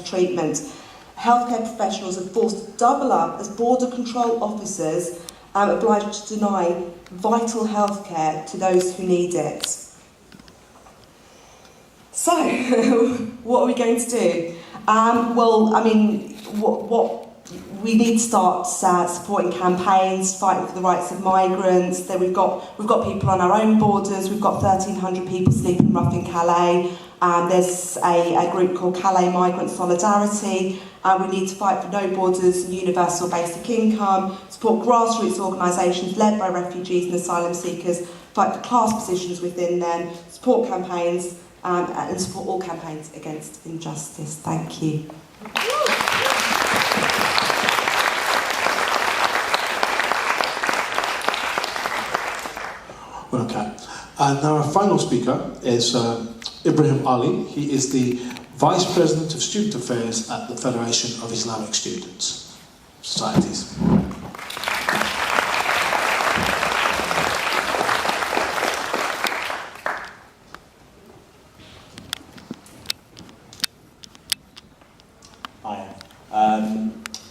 treatment. Healthcare professionals are forced to double up as border control officers obliged to deny vital healthcare to those who need it. So, what are we going to do? What we need to start supporting campaigns, fighting for the rights of migrants. Then we've got people on our own borders. We've got 1,300 people sleeping rough in Calais. There's a group called Calais Migrant Solidarity. We need to fight for no borders and universal basic income, support grassroots organisations led by refugees and asylum seekers, fight for class positions within them, support campaigns, and support all campaigns against injustice. Thank you. Okay. And now our final speaker is Ibrahim Ali. He is the Vice President of Student Affairs at the Federation of Islamic Students Societies. Hi.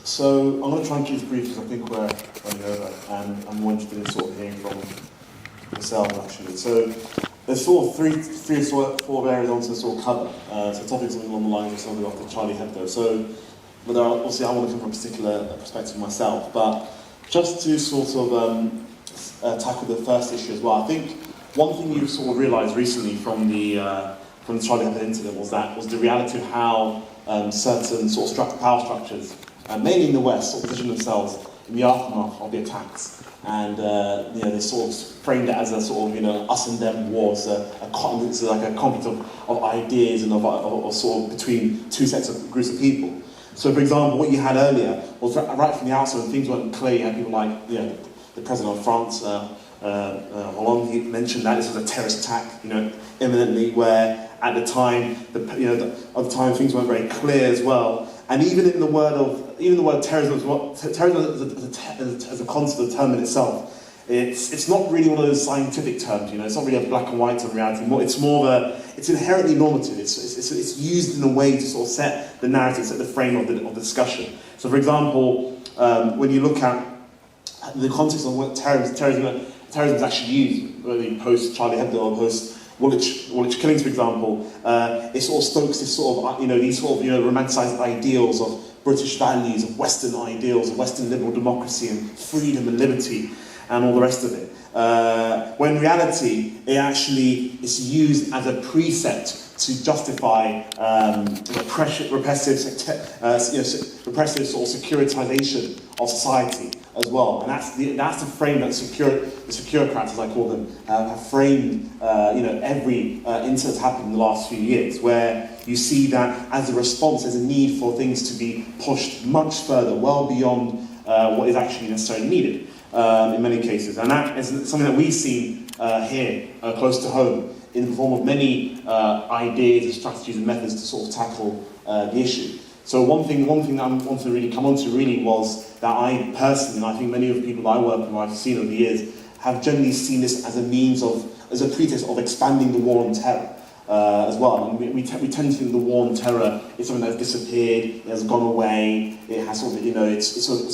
So I'm going to try and keep this brief because I think we're running over, and I'm more interested in sort of hearing from myself actually. So there's sort of three or four areas I want to sort of cover. So topics along the lines of something off the Charlie Hebdo. So, but there are, obviously I want to come from a particular perspective myself, but just to sort of tackle the first issue as well. I think one thing you've sort of realised recently from the Charlie Hebdo incident was the reality of how certain sort of power structures, mainly in the West, sort of position themselves in the aftermath of the attacks. And they sort of framed it as a sort of us and them wars, it's like a conflict of ideas and of sort of between two groups of people. So, for example, what you had earlier was right from the outset when things weren't clear. You had people like the president of France, Hollande. He mentioned that this was a terrorist attack, imminently. Where at the time, things weren't very clear as well. And even in the word terrorism, as a concept, the term in itself, it's not really one of those scientific terms. It's not really a black and white on reality. It's more of it's inherently normative. It's used in a way to sort of set the narrative, set the frame of the discussion. So, for example, when you look at the context of what terrorism is actually used, whether post Charlie Hebdo or post Woolwich killings, for example, it sort of stokes this sort of, these sort of, romanticised ideals of British values, of Western ideals, of Western liberal democracy and freedom and liberty and all the rest of it. When in reality, it actually is used as a precept to justify repressive sort of securitization of society as well, and that's the frame that the securocrats, as I call them, have framed. Every incident that's happened in the last few years, where you see that as a response, there's a need for things to be pushed much further, well beyond what is actually necessarily needed in many cases, and that is something that we've seen here close to home in the form of many ideas and strategies and methods to sort of tackle the issue. So one thing that I want to really come on to really was that I personally, and I think many of the people that I work with, I've seen over the years, have generally seen this as a pretext of expanding the war on terror as well. And we tend to think the war on terror is something that's disappeared, it has gone away, it has sort of, it's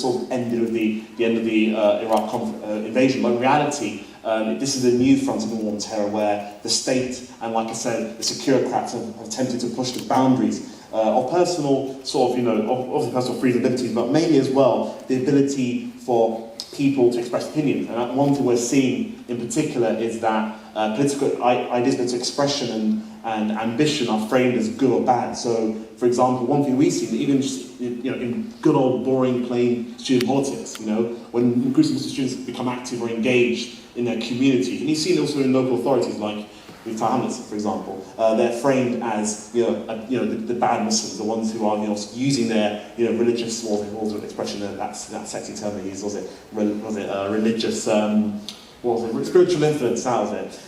sort of ended with the end of the Iraq invasion. But in reality, this is a new front of the war on terror where the state and, like I said, the securocrats have attempted to push the boundaries of personal sort of, obviously personal freedom and liberties, but mainly as well the ability for people to express opinions. And one thing we're seeing in particular is that political ideas, political expression and ambition are framed as good or bad. So, for example, one thing we've seen, even just in good old boring plain student politics, when groups of students become active or engaged in their community, and you see it also in local authorities like with Hamlets, for example, they're framed as the bad Muslims, the ones who are using their religious expression. That sexy term they use, religious spiritual influence. That was it.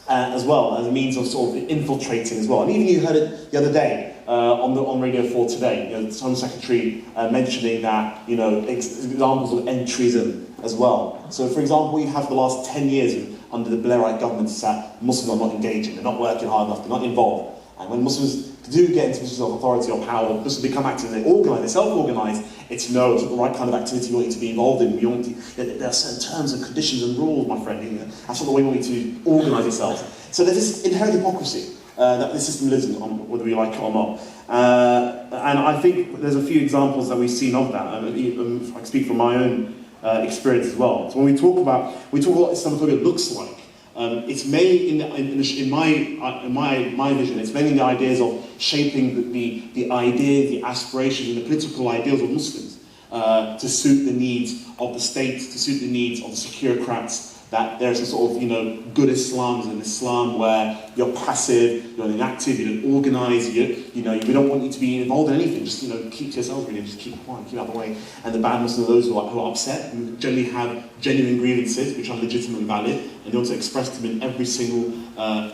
As well as a means of sort of infiltrating as well. And even you heard it the other day on Radio 4 today. The Home Secretary mentioning that examples of entryism as well. So, for example, you have the last 10 years under the Blairite government is that Muslims are not engaging, they're not working hard enough, they're not involved. And when Muslims do get into positions of authority or power, just to become active, they organise, they self-organise, it's no, it's not the right kind of activity we want you to be involved in. We want you, there are certain terms and conditions and rules, my friend. You know, that's not the way we want you to organise yourselves. So there's this inherent hypocrisy that the system lives in, whether we like it or not. And I think there's a few examples that we've seen of that. I can speak from my own experience as well. So when we talk about what Islamophobia looks like, it's mainly in my vision. It's mainly the ideas of shaping the ideas, the aspirations, and the political ideals of Muslims to suit the needs of the state, to suit the needs of the securocrats. That there's a sort of good Islam, an Islam where you're passive, you're inactive, you don't organise, we don't want you to be involved in anything. Just keep to yourself, really, just keep quiet, keep out of the way. And the bad Muslims are those who are upset, who generally have genuine grievances which are legitimate and valid, and they want to express them in every single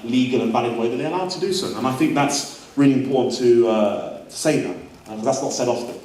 legal and valid way that they're allowed to do so. And I think that's really important to say that, because that's not said often.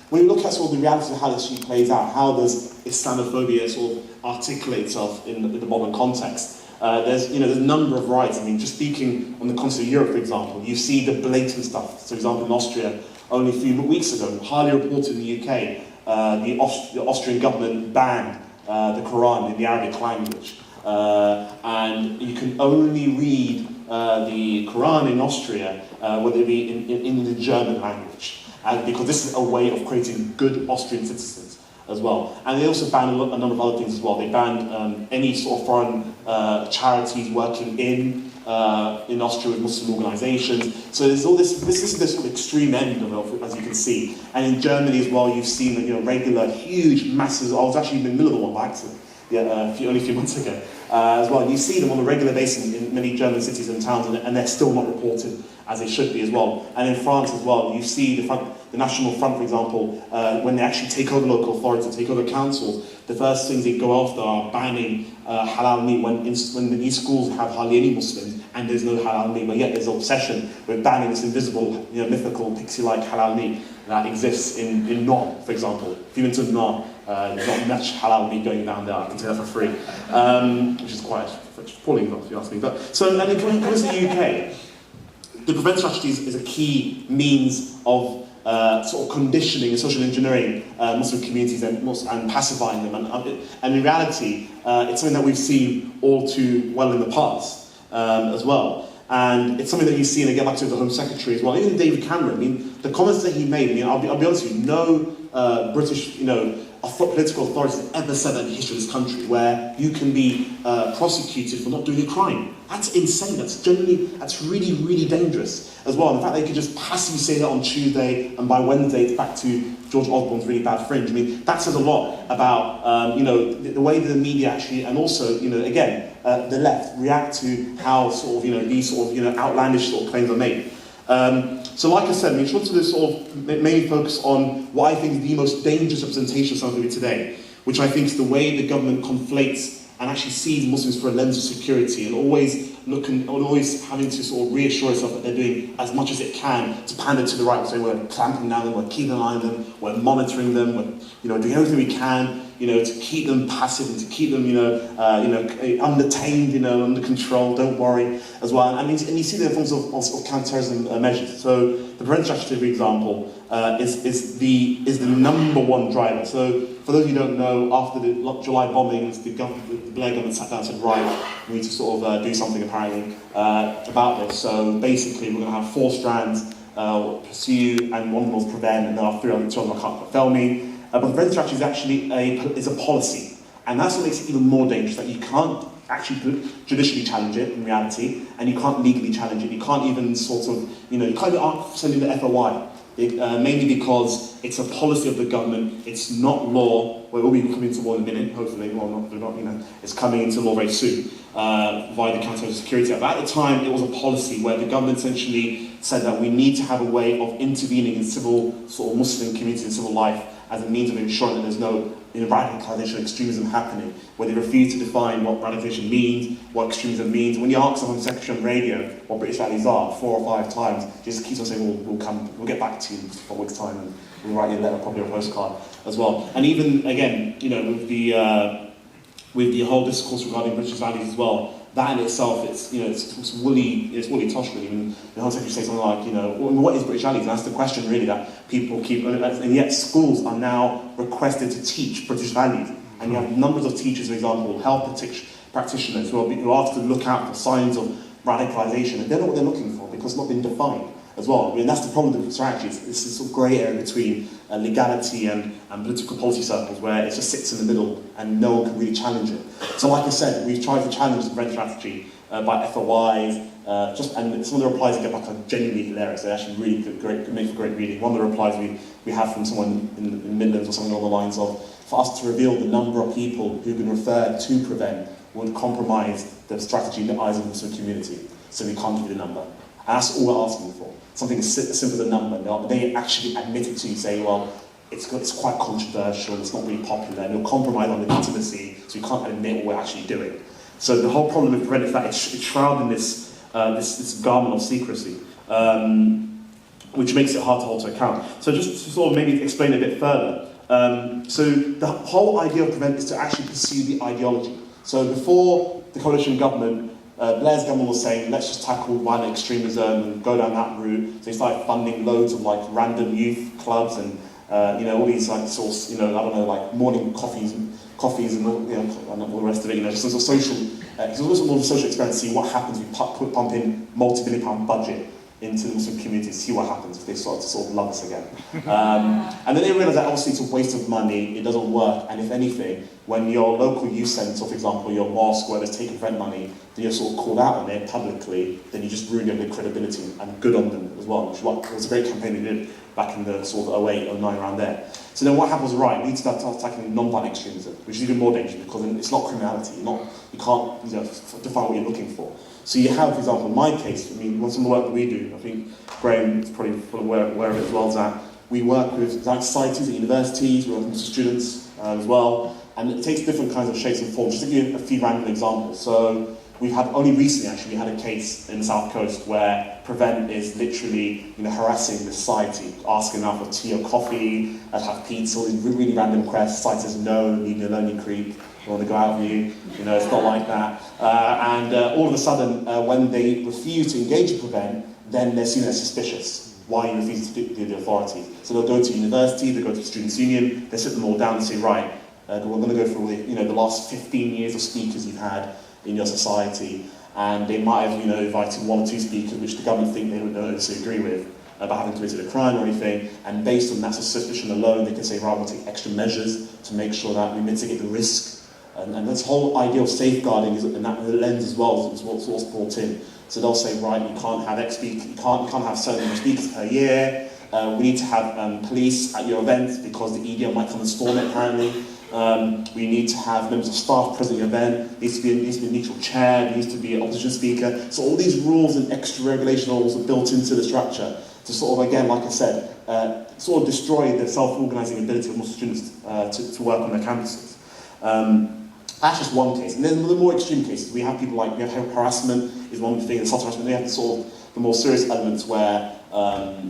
When you look at sort of the reality of how this issue plays out, how does Islamophobia sort of articulate itself in the modern context? There's a number of varieties. I mean, just speaking on the continent of Europe, for example, you see the blatant stuff. So, for example, in Austria, only a few weeks ago, highly reported in the UK, the Austrian government banned the Quran in the Arabic language. And you can only read the Quran in Austria, whether it be in the German language. Because this is a way of creating good Austrian citizens as well. And they also banned a number of other things as well. They banned any sort of foreign charities working in Austria with Muslim organisations. So there's all this is the sort of extreme end of it, as you can see. And in Germany as well, you've seen regular, huge masses. I was actually in the middle of the one by accident, only a few months ago as well. And you see them on a regular basis in many German cities and towns, and they're still not reported as they should be as well. And in France as well, you see the National Front, for example, when they actually take over local authorities, take over councils, the first things they go after are banning halal meat when the new schools have hardly any Muslims and there's no halal meat, but yet there's an obsession with banning this invisible, mythical, pixie-like halal meat that exists in Nord, for example. If you've been to Nord, there's not much halal meat going down there, I can tell that for free, which is quite appalling, if you ask me. And then when it comes to the UK, the prevent strategy is a key means of sort of conditioning and social engineering Muslim communities and pacifying them. And in reality, it's something that we've seen all too well in the past as well. And it's something that you see, and again, back to the Home Secretary as well. Even David Cameron, I mean, the comments that he made, I'll be honest with you, no British, political authorities have ever said that in the history of this country, where you can be prosecuted for not doing a crime. That's insane. That's really, really dangerous as well. And the fact they could just passively say that on Tuesday, and by Wednesday it's back to George Osborne's really bad fringe. I mean, that says a lot about the way that the media actually, and also again the left react to how sort of these sort of outlandish sort of claims are made. So like I said, I just wanted to sort of mainly focus on what I think is the most dangerous representation of Islamophobia today, which I think is the way the government conflates and actually sees Muslims through a lens of security, and always having to sort of reassure itself that they're doing as much as it can to pander to the right. So we're clamping down on them, we're keeping an eye on them, we're monitoring them, we're doing everything we can, to keep them passive and to keep them, untamed, under control. Don't worry as well. And you see the forms of counter-terrorism measures. So the prevent strategy, for example, is the number one driver. So for those of you who don't know, after the July bombings, the Blair government sat down and said, right, we need to sort of do something apparently about this. So basically, we're going to have 4 strands: pursue, and one was prevent, and then our 2 others can't fail me. But the prevent strategy is actually a policy, and that's what makes it even more dangerous. That you can't actually judicially challenge it in reality, and you can't legally challenge it. You can't even sort of, you can't even send in the FOI. Mainly because it's a policy of the government, it's not law. Well, we'll be coming into law in a minute, hopefully. Well, not, it's coming into law very soon via the Counter-Terrorism Security Act. But at the time, it was a policy where the government essentially said that we need to have a way of intervening in civil, sort of Muslim communities and civil life as a means of ensuring that there's no radicalisation, extremism happening, where they refuse to define what radicalisation means, what extremism means. When you ask the Home Secretary on radio what British values are 4 or 5 times, he just keeps on saying, we'll get back to you in a week's time, and we'll write you a letter, probably a postcard as well. And even, again, with the whole discourse regarding British values as well, that in itself, it's woolly tosh really. I mean, the Home Secretary say something like, what is British values? And that's the question really that people keep, and yet schools are now requested to teach British values. And you have numbers of teachers, for example, health practitioners who are asked to look out for signs of radicalisation, and they don't know what they're looking for because it's not been defined as well. I mean, that's the problem with strategy. It's this sort of grey area between legality and political policy circles where it just sits in the middle and no one can really challenge it. So like I said, we've tried to challenge the prevent strategy by FOIs, and some of the replies I get back are genuinely hilarious. They're actually really good, make for great reading. One of the replies we have from someone in the Midlands or something along the lines of, for us to reveal the number of people who've been referred to prevent would compromise the strategy in the eyes of the Muslim community. So we can't give you the number. And that's all we're asking for. Something as simple as a number. They actually admit it to you, say, well, it's quite controversial, it's not really popular, and it'll compromise on legitimacy, so you can't admit what we're actually doing. So the whole problem with prevent is that it's shrouded in this garment of secrecy, which makes it hard to hold to account. So just to sort of maybe explain a bit further. So the whole idea of prevent is to actually pursue the ideology. So before the coalition government, Blair's government was saying, let's just tackle violent extremism and go down that route. So they started funding loads of like random youth clubs and all these like sorts, like morning coffees and all, and all the rest of it. Just some sort of social, it's also more of a social experiment. See what happens. We pump in multi-billion-pound budget into the Muslim community, see what happens if they start to sort of love us again. And then they realise that obviously it's a waste of money, it doesn't work, and if anything, when your local youth centre, for example, your mosque, where there's taken prevent money, then you're sort of called out on it publicly, then you just ruin your credibility, and good on them as well, which was a great campaign they did back in the sort of 08, 09, around there. So then what happens, right, we need to start tackling non-violent extremism, which is even more dangerous because it's not criminality, you can't define what you're looking for. So you have, for example, in my case, some of the work that we do, I think Graham is probably aware of it as well, is that we work with societies at universities, we work with students as well, and it takes different kinds of shapes and forms. Just to give you a few random examples. So we've had, only recently actually, we had a case in the South Coast where Prevent is literally harassing the society, asking them for tea or coffee, have pizza, all these really random requests. Society says no, leave me alone, you creep. I want to go out with you, it's not like that. And all of a sudden, when they refuse to engage with Prevent, then they're seen as suspicious. Why are you refusing to do the authority? So they'll go to university, they'll go to the Students' Union, they sit them all down and say, right, we're going to go through all the last 15 years of speakers you've had in your society, and they might have invited one or two speakers which the government think they don't necessarily agree with about having committed a crime or anything, and based on that suspicion alone, they can say, right, we'll take extra measures to make sure that we mitigate the risk. And this whole idea of safeguarding is in that lens as well is what's brought in. So they'll say, right, you can't have you can't have certain number of speakers per year. We need to have police at your events because the EDM might come and storm it apparently. We need to have members of staff present at your event. There needs to be a neutral chair. There needs to be an opposition speaker. So all these rules and extra regulation laws are built into the structure to sort of, again, like I said, sort of destroy the self-organising ability of Muslim students to work on their campuses. That's just one case. And then the more extreme cases, we have people we have harassment is one thing, assault harassment. We have the more serious elements where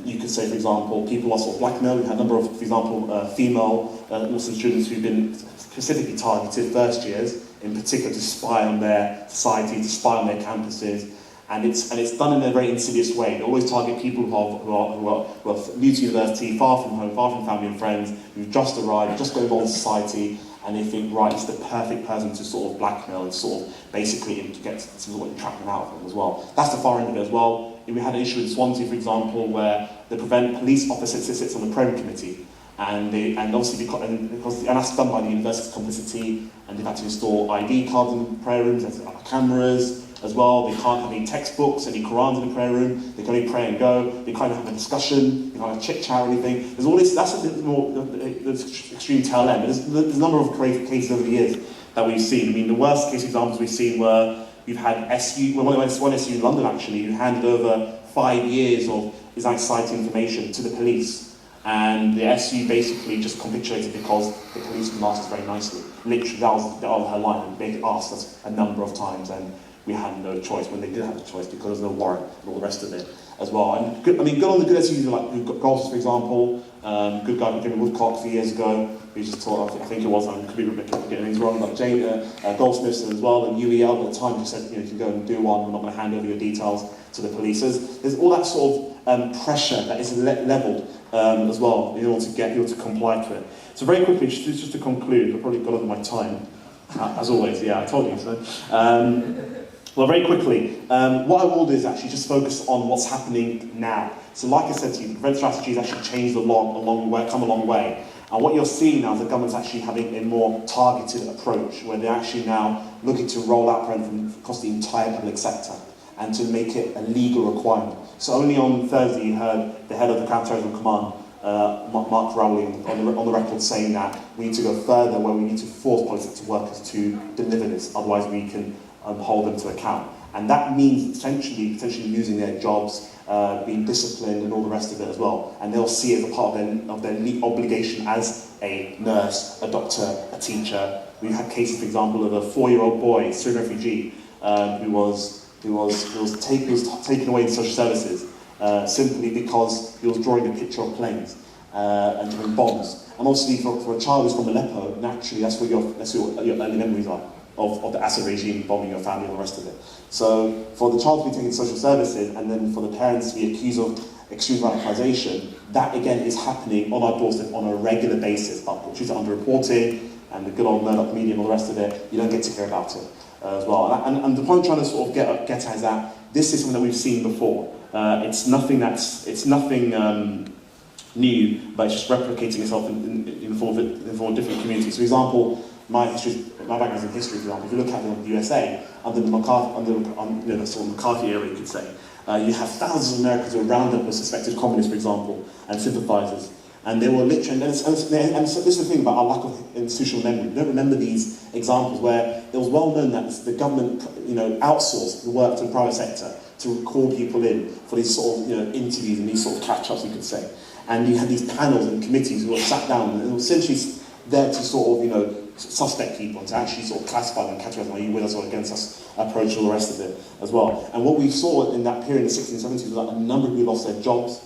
you could say, for example, people are sort of blackmailed. We've had a number of, for example, female Muslim students who've been specifically targeted, first years, in particular, to spy on their society, to spy on their campuses. And it's done in a very insidious way. They always target people who are new to university, far from home, far from family and friends, who've just arrived, just got involved in society, and they think, right, it's the perfect person to sort of blackmail and sort of basically to get to sort of entrapment out of them as well. That's the far end of it as well. We had an issue in Swansea, for example, where the Prevent police officer sits on the program committee, and obviously because that's done by the university's complicity, and they've had to install ID cards in the prayer rooms, there's cameras as well. They can't have any textbooks, any Qurans in the prayer room. They can only pray and go. They can't have a discussion. They can't have a chit chat or anything. There's all this. That's a bit more the extreme tail end. But there's a number of cases over the years that we've seen. I mean, the worst case examples we've seen were we've had one SU in London actually who handed over 5 years of Islamic society information to the police, and the SU basically just capitulated because the police asked us very nicely. Literally, that was her line, and they asked us a number of times, and we had no choice when they did have a choice because there was no warrant and all the rest of it as well. And good on the good SUs like we've got Goals, for example, Good guy, Jimmy Woodcock, a few years ago. We just taught, I think it was, I could be getting things wrong, but Jane Goldsmiths as well, and UEL at the time just said, you can go and do one, we're not going to hand over your details to the police. So there's all that sort of pressure that is levelled as well in order to comply to it. So very quickly, just to conclude, I've probably got over my time, as always, yeah, I told you so. Well, very quickly, what I will do is actually just focus on what's happening now. So like I said to you, the prevent strategy has actually changed come a long way. And what you're seeing now is the government's actually having a more targeted approach, where they're actually now looking to roll out prevention across the entire public sector and to make it a legal requirement. So only on Thursday you heard the head of the Counter-Terrorism Command, Mark Rowley, on the record saying that we need to go further, where we need to force public sector workers to deliver this, otherwise we can hold them to account. And that means potentially losing their jobs, being disciplined and all the rest of it as well. And they'll see it as a part of their obligation as a nurse, a doctor, a teacher. We've had cases, for example, of a 4-year-old boy, Syrian refugee, who was taken away in social services simply because he was drawing a picture of planes and drawing bombs. And obviously for a child who's from Aleppo, naturally that's where your early memories are. Of the Assad regime bombing your family and the rest of it. So for the child to be taken to social services and then for the parents to be accused of extreme radicalisation, that again is happening on our doorstep on a regular basis. But due to underreporting and the good old Murdoch media and all the rest of it, you don't get to hear about it as well. And the point I'm trying to sort of get at is that this is something that we've seen before. It's nothing new, but it's just replicating itself in the form of different communities. So, for example, my background is in history, for example. If you look at the USA, under the sort of McCarthy era, you could say, you have thousands of Americans who are rounded up as suspected communists, for example, and sympathisers. And they were literally, and so this is the thing about our lack of institutional memory. We don't remember these examples where it was well known that the government, outsourced the work to the private sector to call people in for these sort of, interviews and these sort of catch-ups, you could say. And you had these panels and committees who were sat down and were essentially there to sort of, suspect people and to actually sort of classify them and categorize them, are you with us or against us approach and all the rest of it as well. And what we saw in that period in the 60s and 70s was that a number of people lost their jobs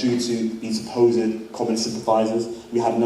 due to these supposed communist sympathisers. We had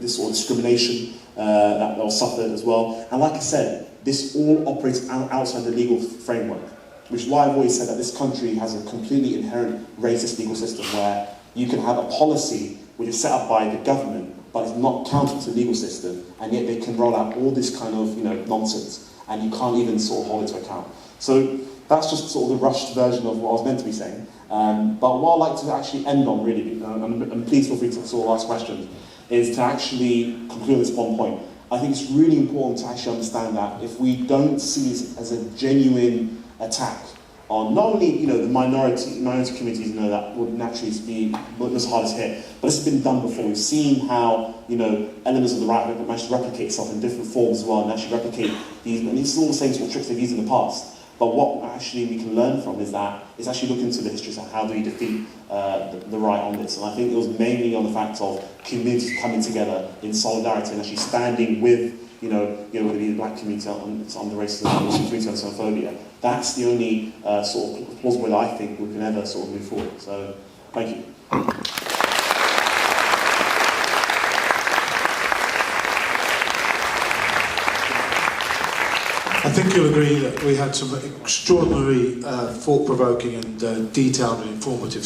this sort of discrimination that was suffered as well. And like I said, this all operates outside the legal framework, which is why I've always said that this country has a completely inherent racist legal system where you can have a policy which is set up by the government but it's not counter to the legal system, and yet they can roll out all this kind of nonsense, and you can't even sort of hold it to account. So that's just sort of the rushed version of what I was meant to be saying. But what I'd like to actually end on, really, and please feel free to sort of ask questions, is to actually conclude this one point. I think it's really important to actually understand that if we don't see this as a genuine attack on not only the minority communities that would naturally be most hardest hit, but this has been done before. We've seen how elements of the right have managed to replicate itself in different forms as well, and actually replicate these. And these are all the same sort of tricks they've used in the past. But what actually we can learn from is actually look into the history of how do we defeat the right on this. And I think it was mainly on the fact of communities coming together in solidarity and actually standing with whether it be the black community on the racism, the Muslim community on xenophobia. That's the only sort of plausible way that I think we can ever sort of move forward. So, thank you. I think you'll agree that we had some extraordinary thought-provoking and detailed and informative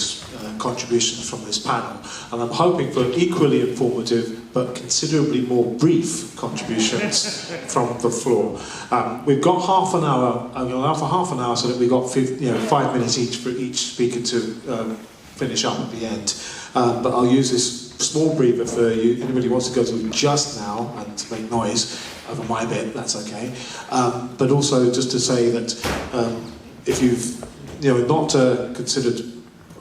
contributions from this panel, and I'm hoping for equally informative but considerably more brief contributions from the floor. We've got half an hour. I'm going to allow for half an hour so that we've got 5 minutes each for each speaker to finish up at the end. But I'll use this small brief if anybody wants to go to just now and make noise over my bit, that's okay. But also just to say that if you've not considered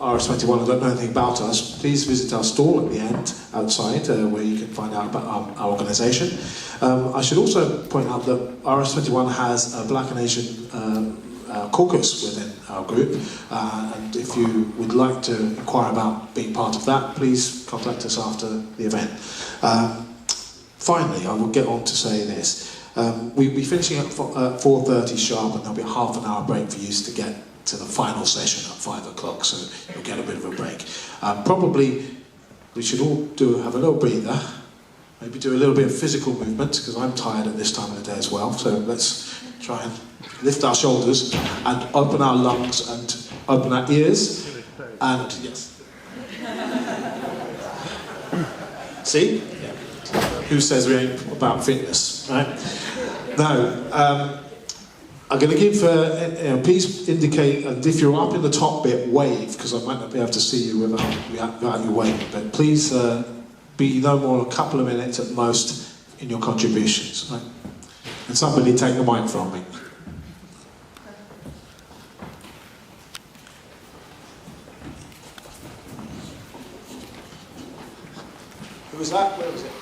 RS21 and don't know anything about us, please visit our stall at the end outside where you can find out about our organisation. I should also point out that RS21 has a Black and Asian caucus within our group, and if you would like to inquire about being part of that, please contact us after the event. Finally, I will get on to say this. We'll be finishing at 4:30 sharp, and there'll be a half an hour break for you to get to the final session at 5 o'clock, so you'll get a bit of a break. Probably we should all have a little breather, maybe do a little bit of physical movement, because I'm tired at this time of the day as well, so let's try and lift our shoulders and open our lungs and open our ears, and yes. See? Yeah. Who says we ain't about fitness, right? No, I'm going to give, please indicate, and if you're up in the top bit, wave, because I might not be able to see you without you waving, but please be no more than a couple of minutes at most in your contributions. Right? And somebody take the mic from me. Who was that? Where was it?